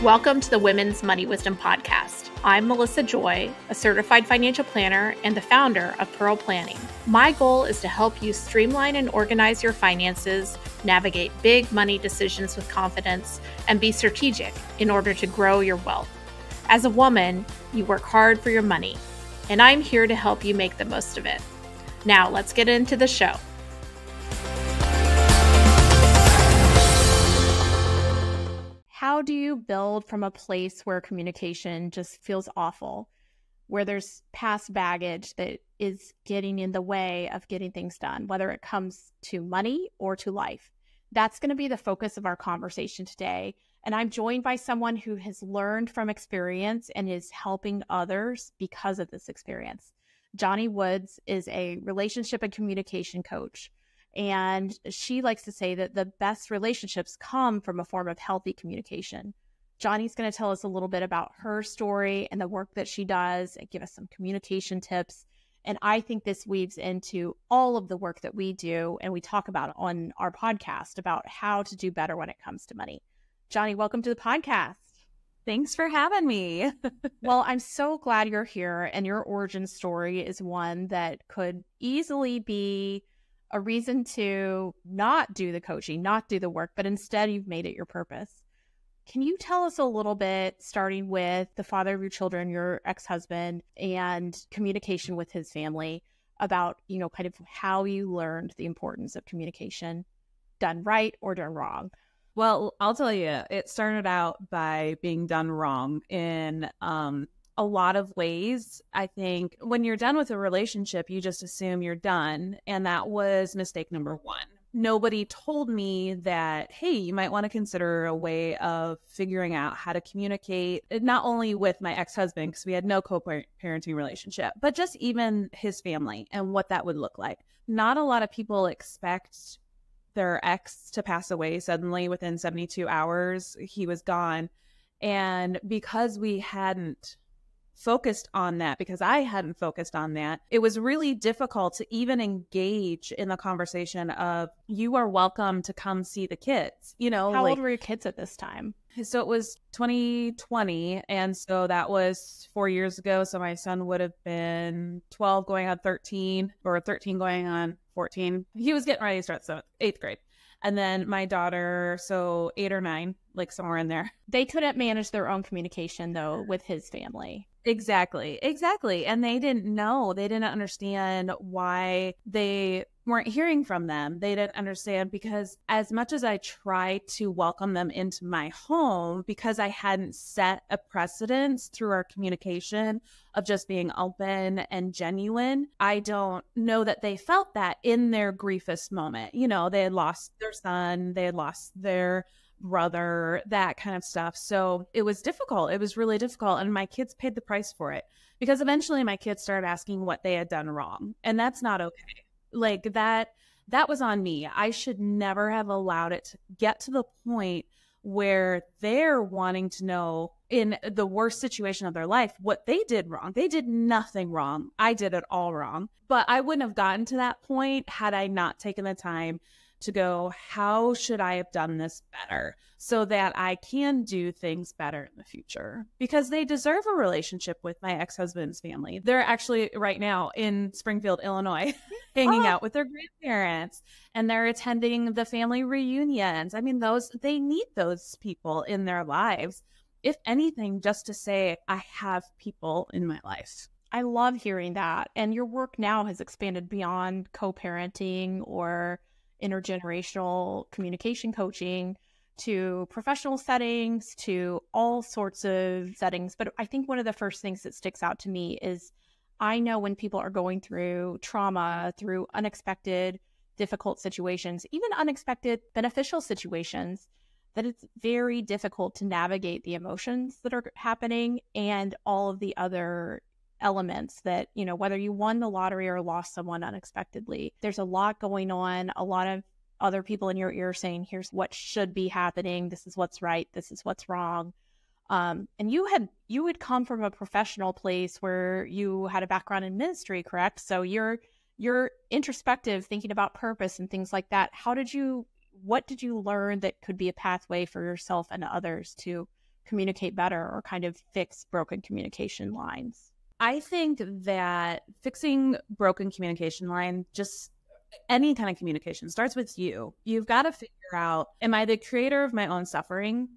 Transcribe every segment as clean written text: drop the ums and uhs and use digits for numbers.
Welcome to the Women's Money Wisdom Podcast. I'm Melissa Joy, a certified financial planner and the founder of Pearl Planning. My goal is to help you streamline and organize your finances, navigate big money decisions with confidence, and be strategic in order to grow your wealth. As a woman, you work hard for your money, and I'm here to help you make the most of it. Now, let's get into the show. How do you build from a place where communication just feels awful, where there's past baggage that is getting in the way of getting things done, whether it comes to money or to life? That's going to be the focus of our conversation today. And I'm joined by someone who has learned from experience and is helping others because of this experience. Joni Woods is a relationship and communication coach. And she likes to say that the best relationships come from a form of healthy communication. Joni's going to tell us a little bit about her story and the work that she does and give us some communication tips. And I think this weaves into all of the work that we do and we talk about on our podcast about how to do better when it comes to money. Joni, welcome to the podcast. Thanks for having me. Well, I'm so glad you're here, and your origin story is one that could easily be a reason to not do the coaching, not do the work, but instead you've made it your purpose. Can you tell us a little bit, starting with the father of your children, your ex-husband, and communication with his family about, kind of how you learned the importance of communication, done right or done wrong? Well, I'll tell you, it started out by being done wrong in a lot of ways. I think when you're done with a relationship, you just assume you're done. And that was mistake number one. Nobody told me that, hey, you might want to consider a way of figuring out how to communicate, not only with my ex-husband, because we had no co-parenting relationship, but just even his family and what that would look like. Not a lot of people expect their ex to pass away suddenly within 72 hours. He was gone. And because we hadn't focused on that, because I hadn't focused on that, it was really difficult to even engage in the conversation of, you are welcome to come see the kids. How old were your kids at this time? So it was 2020. And so that was 4 years ago. So my son would have been 12 going on 13, or 13 going on 14. He was getting ready to start eighth grade. And then my daughter, so 8 or 9, like somewhere in there. They couldn't manage their own communication, though, with his family. Exactly. And they didn't know. They didn't understand why they weren't hearing from them. They didn't understand, because as much as I tried to welcome them into my home, because I hadn't set a precedence through our communication of just being open and genuine, I don't know that they felt that in their griefest moment. They had lost their son, they had lost their brother, that kind of stuff. So it was difficult. It was really difficult. And my kids paid the price for it, because eventually my kids started asking what they had done wrong. And that's not okay. Like that was on me. I should never have allowed it to get to the point where they're wanting to know, in the worst situation of their life, what they did wrong. They did nothing wrong. I did it all wrong. But I wouldn't have gotten to that point had I not taken the time to go, how should I have done this better so that I can do things better in the future? Because they deserve a relationship with my ex-husband's family. They're actually right now in Springfield, Illinois, hanging out with their grandparents, and they're attending the family reunions. I mean, they need those people in their lives. If anything, just to say, I have people in my life. I love hearing that. And your work now has expanded beyond co-parenting or intergenerational communication coaching to professional settings, to all sorts of settings. But I think one of the first things that sticks out to me is, I know when people are going through trauma, through unexpected, difficult situations, even unexpected beneficial situations, that it's very difficult to navigate the emotions that are happening and all of the other elements that, whether you won the lottery or lost someone unexpectedly, there's a lot going on, a lot of other people in your ear saying, here's what should be happening. This is what's right. This is what's wrong. And you had come from a professional place where you had a background in ministry, correct? So you're introspective, thinking about purpose and things like that. What did you learn that could be a pathway for yourself and others to communicate better or kind of fix broken communication lines? I think that fixing broken communication line, just any kind of communication, starts with you. You've got to figure out, am I the creator of my own suffering?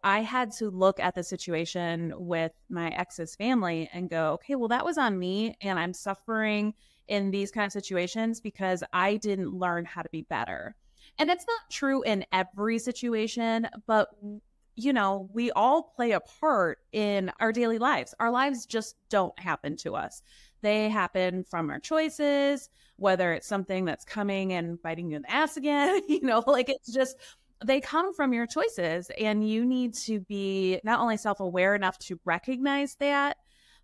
I had to look at the situation with my ex's family and go, okay, well, that was on me, and I'm suffering in these kind of situations because I didn't learn how to be better. And it's not true in every situation, but we all play a part in our daily lives. Our lives just don't happen to us. They happen from our choices, whether it's something that's coming and biting you in the ass again, it's just, they come from your choices, and you need to be not only self-aware enough to recognize that,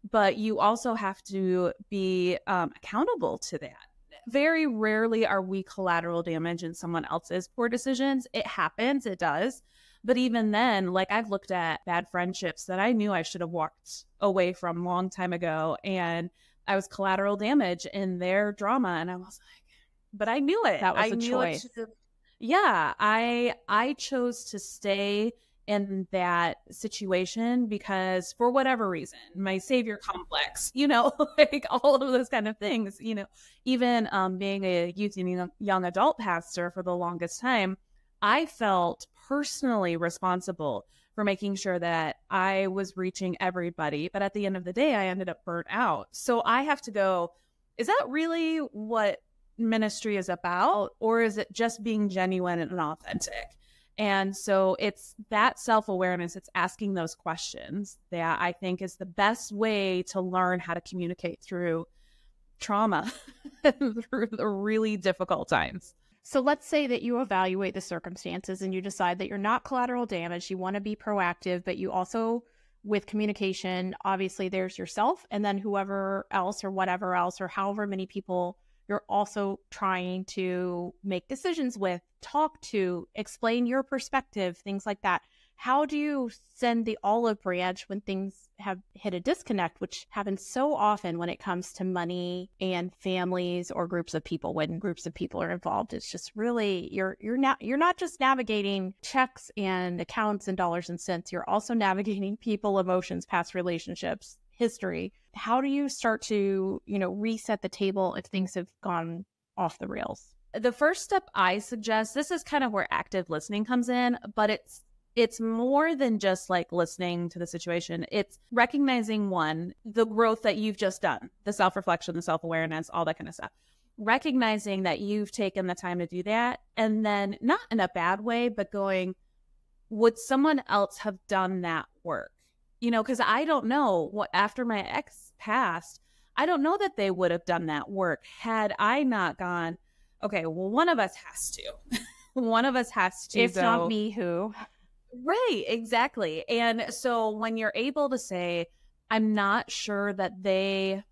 but you also have to be accountable to that. Very rarely are we collateral damage in someone else's poor decisions. It happens, it does. But even then, I've looked at bad friendships that I knew I should have walked away from a long time ago, and I was collateral damage in their drama. And I was like, but I knew it. That was I a knew choice. Yeah, I chose to stay in that situation because for whatever reason, my savior complex, all of those kind of things, even being a youth and young adult pastor for the longest time, I felt personally responsible for making sure that I was reaching everybody. But at the end of the day, I ended up burnt out. So I have to go, is that really what ministry is about, or is it just being genuine and authentic? And so it's that self-awareness, it's asking those questions that I think is the best way to learn how to communicate through trauma, through the really difficult times. So let's say that you evaluate the circumstances and you decide that you're not collateral damage, you want to be proactive, but you also, with communication, obviously there's yourself and then whoever else or whatever else or however many people you're also trying to make decisions with, talk to, explain your perspective, things like that. How do you send the olive branch when things have hit a disconnect, which happens so often when it comes to money and families or groups of people? When groups of people are involved, it's just really, you're not just navigating checks and accounts and dollars and cents. You're also navigating people, emotions, past relationships, history. How do you start to, reset the table if things have gone off the rails? The first step I suggest, this is kind of where active listening comes in, but it's more than just listening to the situation. It's recognizing, one, the growth that you've just done, the self-reflection, the self-awareness, all that kind of stuff. Recognizing that you've taken the time to do that. And then not in a bad way, but going, would someone else have done that work? Because I don't know what, after my ex passed, I don't know that they would have done that work had I not gone, okay, well, one of us has to. One of us has to. If not me, who? Right, exactly. And so when you're able to say, I'm not sure that they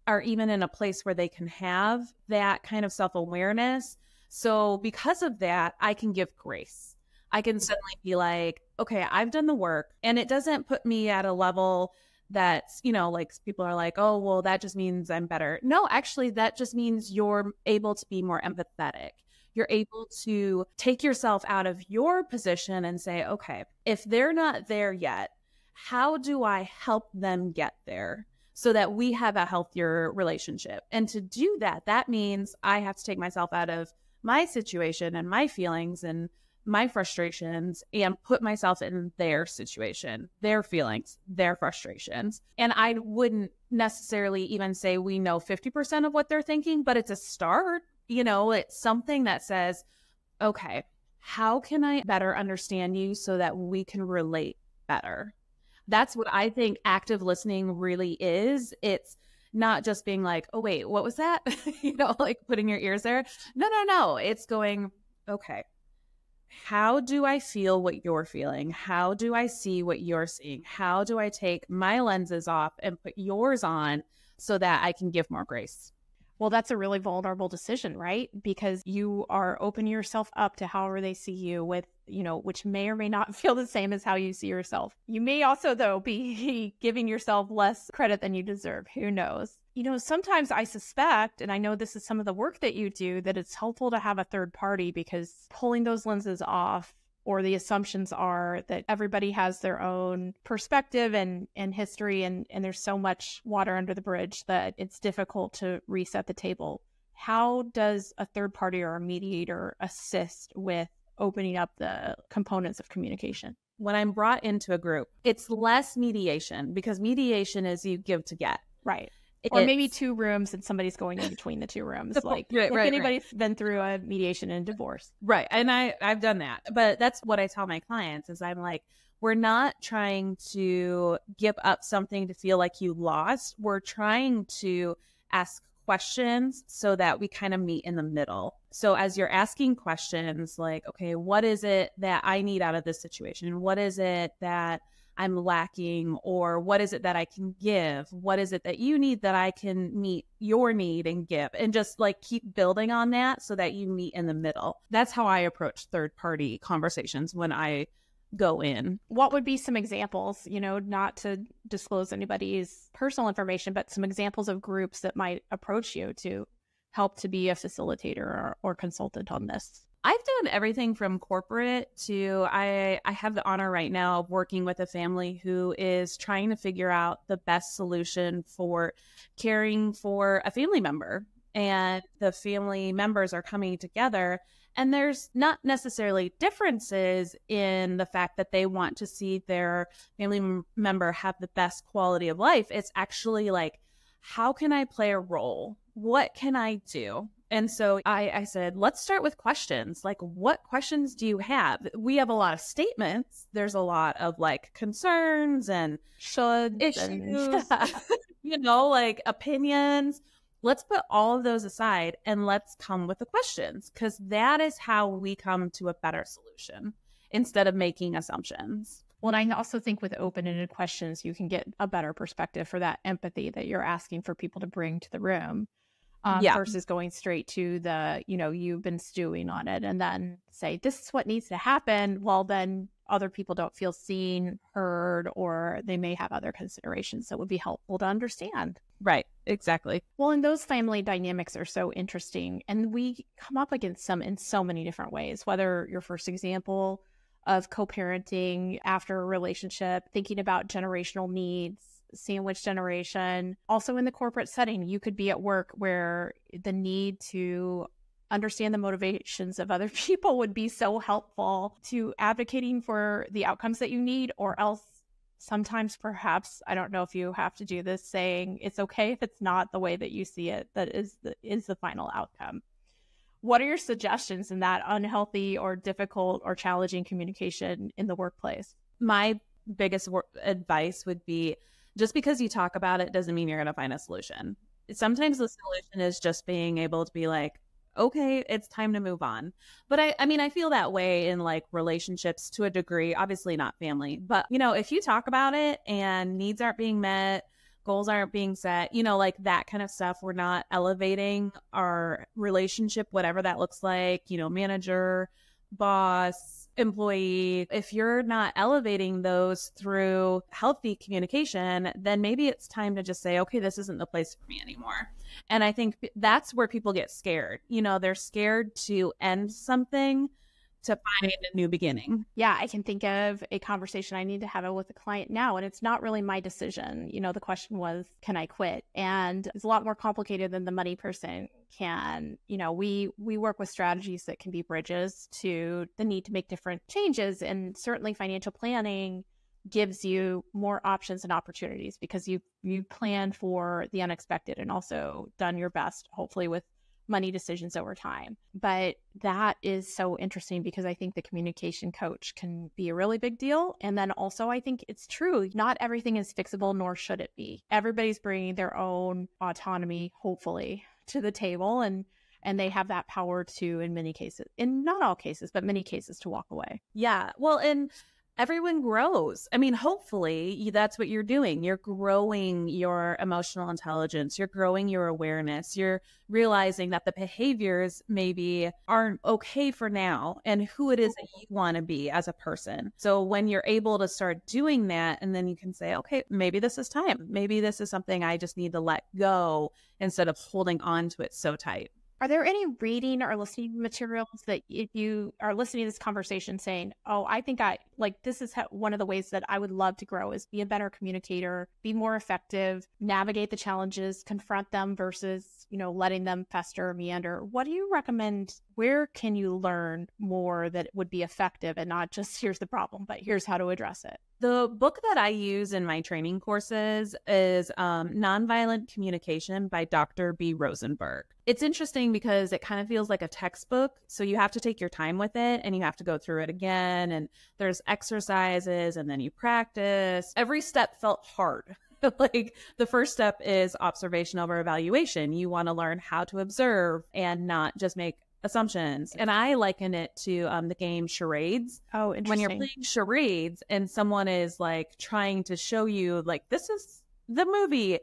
are even in a place where they can have that kind of self-awareness. So because of that, I can give grace. I can suddenly be like, okay, I've done the work, and it doesn't put me at a level that's, people are like, oh, well, that just means I'm better. No, actually, that just means you're able to be more empathetic. You're able to take yourself out of your position and say, okay, if they're not there yet, how do I help them get there so that we have a healthier relationship? And to do that, that means I have to take myself out of my situation and my feelings and my frustrations and put myself in their situation, their feelings, their frustrations. And I wouldn't necessarily even say we know 50% of what they're thinking, but it's a start. It's something that says, okay, how can I better understand you so that we can relate better? That's what I think active listening really is. It's not just being like, oh, wait, what was that? Putting your ears there. No. It's going, okay, how do I feel what you're feeling? How do I see what you're seeing? How do I take my lenses off and put yours on so that I can give more grace? Well, that's a really vulnerable decision, right? Because you are opening yourself up to however they see you with, which may or may not feel the same as how you see yourself. You may also, though, be giving yourself less credit than you deserve. Who knows? Sometimes I suspect, and I know this is some of the work that you do, that it's helpful to have a third party, because pulling those lenses off or the assumptions are that everybody has their own perspective and history, and there's so much water under the bridge that it's difficult to reset the table. How does a third party or a mediator assist with opening up the components of communication? When I'm brought into a group, it's less mediation, because mediation is you give to get. Right. Or maybe two rooms and somebody's going in between the two rooms. Like if anybody's been through a mediation and divorce. Right. And I've done that. But that's what I tell my clients is I'm like, we're not trying to give up something to feel like you lost. We're trying to ask questions so that we kind of meet in the middle. So as you're asking questions like, okay, what is it that I need out of this situation? What is it that I'm lacking, or what is it that I can give? What is it that you need that I can meet your need and give? And just like keep building on that so that you meet in the middle. That's how I approach third party conversations when I go in. What would be some examples, not to disclose anybody's personal information, but some examples of groups that might approach you to help to be a facilitator or consultant on this? I've done everything from corporate to I have the honor right now of working with a family who is trying to figure out the best solution for caring for a family member. And the family members are coming together, and there's not necessarily differences in the fact that they want to see their family member have the best quality of life. It's actually like, how can I play a role? What can I do? And so I said, let's start with questions. Like, what questions do you have? We have a lot of statements. There's a lot of like concerns and issues, like opinions. Let's put all of those aside and let's come with the questions, because that is how we come to a better solution instead of making assumptions. Well, and I also think with open-ended questions, you can get a better perspective for that empathy that you're asking for people to bring to the room. Versus going straight to the, you've been stewing on it and then say, this is what needs to happen. Well, then other people don't feel seen, heard, or they may have other considerations that would be helpful to understand. Right. Exactly. Well, and those family dynamics are so interesting. And we come up against some in so many different ways, whether your first example of co-parenting after a relationship, thinking about generational needs, sandwich generation. Also in the corporate setting, you could be at work where the need to understand the motivations of other people would be so helpful to advocating for the outcomes that you need, or else sometimes perhaps, I don't know if you have to do this, saying it's okay if it's not the way that you see it, that is the final outcome. What are your suggestions in that unhealthy or difficult or challenging communication in the workplace? My biggest advice would be, just because you talk about it doesn't mean you're going to find a solution. Sometimes the solution is just being able to be like, okay, it's time to move on. But I feel that way in like relationships to a degree, obviously not family. But, if you talk about it and needs aren't being met, goals aren't being set, like that kind of stuff, we're not elevating our relationship, whatever that looks like, manager, boss, employee. If you're not elevating those through healthy communication, then maybe it's time to just say, okay, this isn't the place for me anymore. And I think that's where people get scared. They're scared to end something to find a new beginning. Yeah, I can think of a conversation I need to have with a client now, and it's not really my decision. The question was, can I quit? And it's a lot more complicated than the money person can. We work with strategies that can be bridges to the need to make different changes, and certainly financial planning gives you more options and opportunities because you planned for the unexpected and also done your best, hopefully with money decisions over time. But that is so interesting because I think the communication coach can be a really big deal. And then also I think it's true, not everything is fixable, nor should it be. Everybody's bringing their own autonomy, hopefully, to the table, and they have that power to, in many cases, in not all cases, but many cases, to walk away. Yeah. Well, and everyone grows. Hopefully that's what you're doing. You're growing your emotional intelligence. You're growing your awareness. You're realizing that the behaviors maybe aren't okay for now and who it is that you want to be as a person. So when you're able to start doing that, and then you can say, okay, maybe this is time. Maybe this is something I just need to let go instead of holding on to it so tight. Are there any reading or listening materials that if you are listening to this conversation saying, oh, I think this is one of the ways that I would love to grow is be a better communicator, be more effective, navigate the challenges, confront them versus, letting them fester or meander. What do you recommend? Where can you learn more that would be effective and not just here's the problem, but here's how to address it? The book that I use in my training courses is Nonviolent Communication by Dr. B. Rosenberg. It's interesting because it kind of feels like a textbook. So you have to take your time with it and you have to go through it again. And there's exercises and then you practice. Every step felt hard. Like the first step is observation over evaluation. You want to learn how to observe and not just make assumptions. And I liken it to the game charades. Oh, interesting. When you're playing charades and someone is like trying to show you like, this is the movie,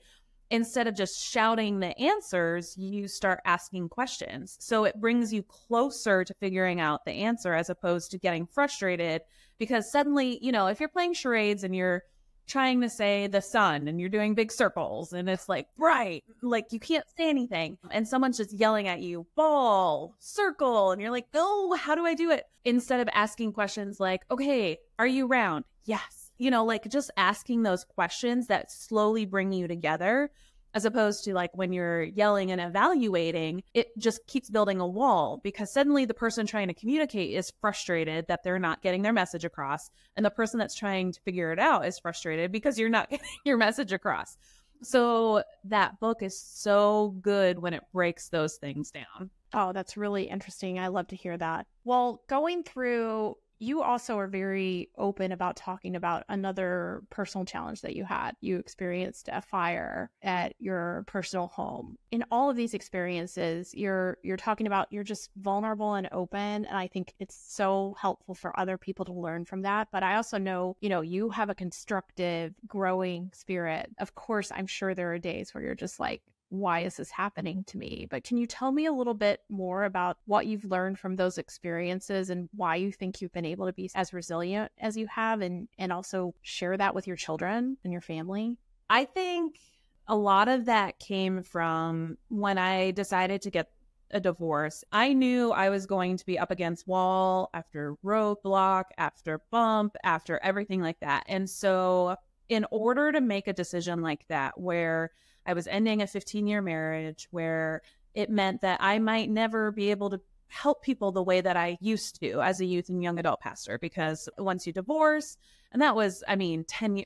instead of just shouting the answers, you start asking questions. So it brings you closer to figuring out the answer as opposed to getting frustrated because suddenly, if you're playing charades and you're trying to say the sun and you're doing big circles and it's like bright, like you can't say anything and someone's just yelling at you, ball, circle, and you're like, oh, how do I do it? Instead of asking questions like, okay, are you round? Yes. Like just asking those questions that slowly bring you together, as opposed to like when you're yelling and evaluating, it just keeps building a wall because suddenly the person trying to communicate is frustrated that they're not getting their message across. And the person that's trying to figure it out is frustrated because you're not getting your message across. So that book is so good when it breaks those things down. Oh, that's really interesting. I love to hear that. Well, going through, you also are very open about talking about another personal challenge that you had. You experienced a fire at your personal home. In all of these experiences, you're talking about you're just vulnerable and open. And I think it's so helpful for other people to learn from that. But I also know, you have a constructive, growing spirit. Of course, I'm sure there are days where you're just like, why is this happening to me? But can you tell me a little bit more about what you've learned from those experiences and why you think you've been able to be as resilient as you have and also share that with your children and your family? I think a lot of that came from when I decided to get a divorce. I knew I was going to be up against wall after roadblock, after bump, after everything like that. And so in order to make a decision like that, where I was ending a 15-year marriage, where it meant that I might never be able to help people the way that I used to as a youth and young adult pastor, because once you divorce, and that was,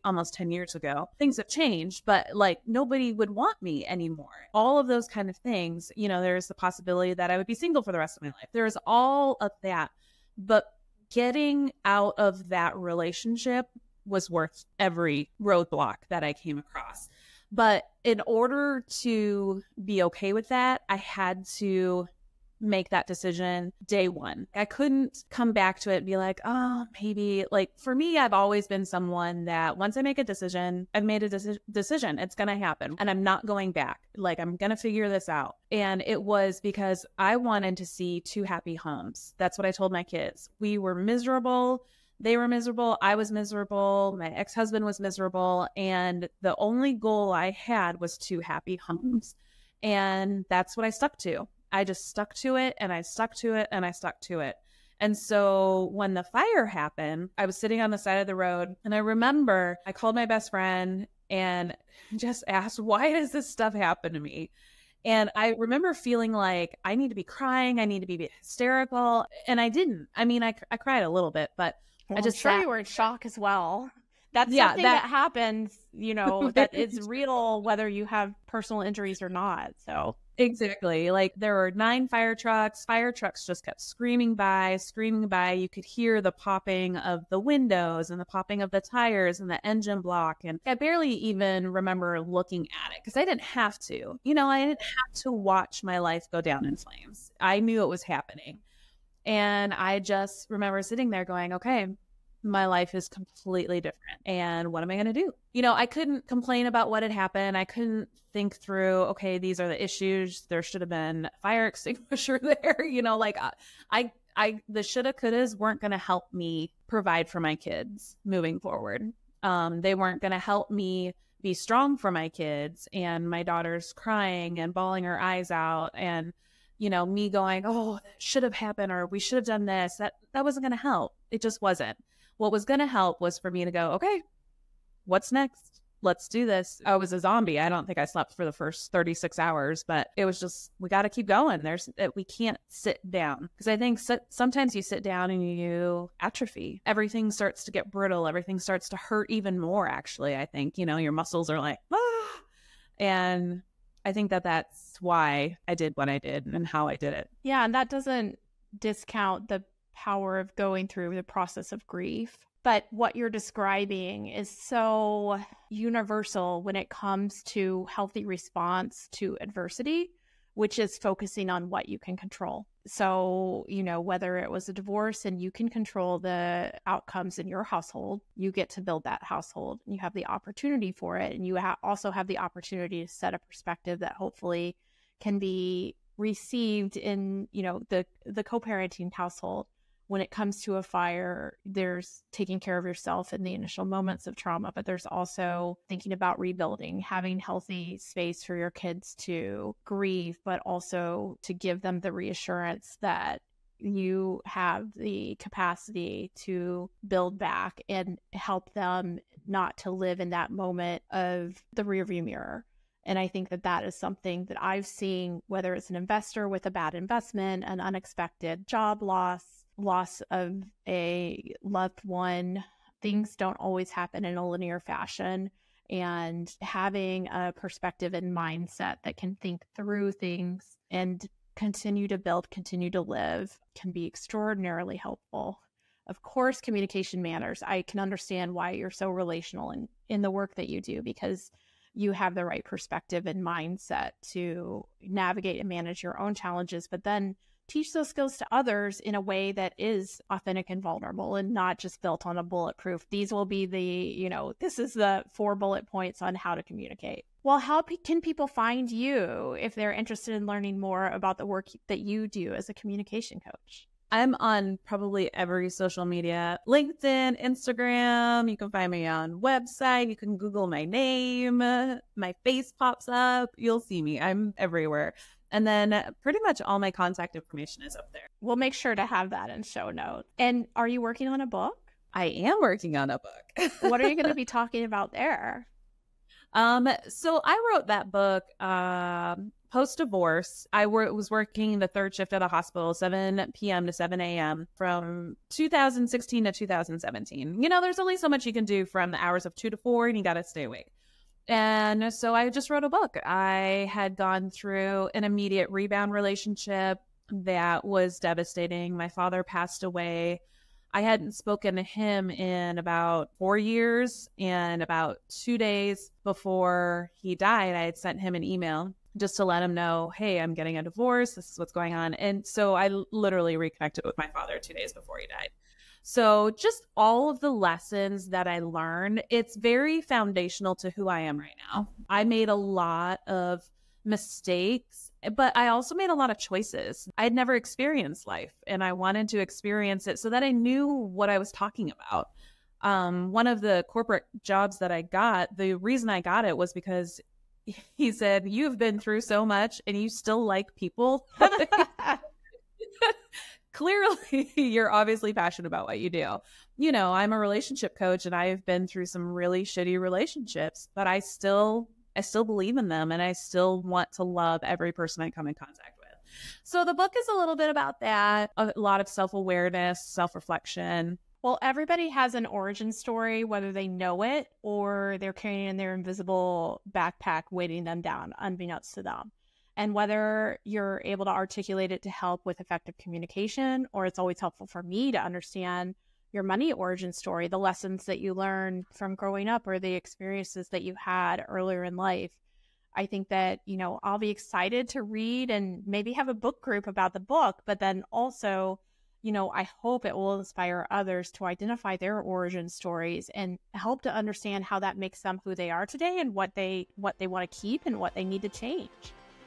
almost 10 years ago, things have changed, but like nobody would want me anymore. All of those kind of things, there's the possibility that I would be single for the rest of my life. There's all of that, but getting out of that relationship was worth every roadblock that I came across. But in order to be okay with that, I had to make that decision day one. I couldn't come back to it and be like, oh, maybe. Like for me, I've always been someone that once I make a decision, I've made a decision. It's going to happen and I'm not going back. Like I'm going to figure this out. And it was because I wanted to see two happy homes. That's what I told my kids. We were miserable. They were miserable. I was miserable. My ex-husband was miserable. And the only goal I had was two happy homes. And that's what I stuck to. I just stuck to it and I stuck to it and I stuck to it. And so when the fire happened, I was sitting on the side of the road and I remember I called my best friend and just asked, why does this stuff happen to me? And I remember feeling like I need to be crying. I need to be hysterical. And I didn't. I cried a little bit, but well, I just I'm sure you were in shock as well. That's something that happens, that is real, whether you have personal injuries or not. So exactly. Like there were 9 fire trucks. Fire trucks just kept screaming by. You could hear the popping of the windows and the popping of the tires and the engine block. And I barely even remember looking at it because I didn't have to. I didn't have to watch my life go down in flames. I knew it was happening. And I just remember sitting there going, okay, my life is completely different. And what am I going to do? I couldn't complain about what had happened. I couldn't think through, okay, these are the issues. There should have been a fire extinguisher there. The shoulda, couldas weren't going to help me provide for my kids moving forward. They weren't going to help me be strong for my kids, and my daughter's crying and bawling her eyes out. And me going, oh, that should have happened, or we should have done this. That wasn't going to help. It just wasn't. What was going to help was for me to go, okay, what's next? Let's do this. I was a zombie. I don't think I slept for the first 36 hours, but it was just, we got to keep going. We can't sit down, because I think sometimes you sit down and you atrophy. Everything starts to get brittle. Everything starts to hurt even more. Actually, I think, your muscles are like, ah, and I think that's why I did what I did and how I did it. Yeah. And that doesn't discount the power of going through the process of grief. But what you're describing is so universal when it comes to healthy response to adversity, which is focusing on what you can control. So, whether it was a divorce and you can control the outcomes in your household, you get to build that household and you have the opportunity for it. And you also have the opportunity to set a perspective that hopefully can be received in, the co-parenting household. When it comes to a fire, there's taking care of yourself in the initial moments of trauma, but there's also thinking about rebuilding, having healthy space for your kids to grieve, but also to give them the reassurance that you have the capacity to build back and help them not to live in that moment of the rearview mirror. And I think that is something that I've seen, whether it's an investor with a bad investment, an unexpected job loss of a loved one. Things don't always happen in a linear fashion. And having a perspective and mindset that can think through things and continue to build, continue to live can be extraordinarily helpful. Of course, communication matters. I can understand why you're so relational in the work that you do, because you have the right perspective and mindset to navigate and manage your own challenges, but then teach those skills to others in a way that is authentic and vulnerable and not just built on a bulletproof. These will be this is the 4 bullet points on how to communicate. Well, how can people find you if they're interested in learning more about the work that you do as a communication coach? I'm on probably every social media, LinkedIn, Instagram. You can find me on website. You can Google my name. My face pops up. You'll see me. I'm everywhere. And then pretty much all my contact information is up there. We'll make sure to have that in show notes. And are you working on a book? I am working on a book. What are you going to be talking about there? So I wrote that book post-divorce. I was working the third shift at a hospital, 7 p.m. to 7 a.m. from 2016 to 2017. There's only so much you can do from the hours of 2 to 4, and you got to stay awake. And so I just wrote a book. I had gone through an immediate rebound relationship that was devastating. My father passed away. I hadn't spoken to him in about 4 years, and about 2 days before he died, I had sent him an email just to let him know, hey, I'm getting a divorce. This is what's going on. And so I literally reconnected with my father 2 days before he died. So just all of the lessons that I learned, it's very foundational to who I am right now. I made a lot of mistakes, but I also made a lot of choices. I had never experienced life, and I wanted to experience it so that I knew what I was talking about. One of the corporate jobs that I got, the reason I got it was because he said, you've been through so much and you still like people. Clearly, you're obviously passionate about what you do. I'm a relationship coach, and I've been through some really shitty relationships, but I still believe in them, and I still want to love every person I come in contact with. So the book is a little bit about that, a lot of self-awareness, self-reflection. Well, everybody has an origin story, whether they know it or they're carrying in their invisible backpack weighting them down, unbeknownst to them. And whether you're able to articulate it to help with effective communication, or it's always helpful for me to understand your money origin story, the lessons that you learned from growing up or the experiences that you had earlier in life. I think that, I'll be excited to read and maybe have a book group about the book, but then also, I hope it will inspire others to identify their origin stories and help to understand how that makes them who they are today and what they want to keep and what they need to change.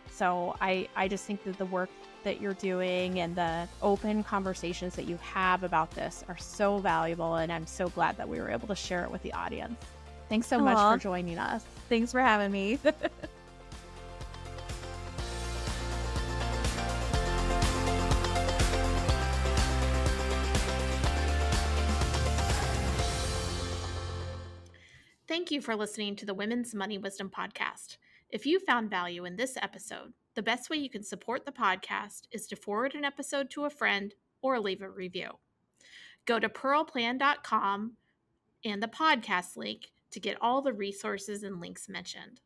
So I just think that the work that you're doing and the open conversations that you have about this are so valuable, and I'm so glad that we were able to share it with the audience. Thanks so much for joining us. Thanks for having me. Thank you for listening to the Women's Money Wisdom Podcast. If you found value in this episode, the best way you can support the podcast is to forward an episode to a friend or leave a review. Go to pearlplan.com and the podcast link to get all the resources and links mentioned.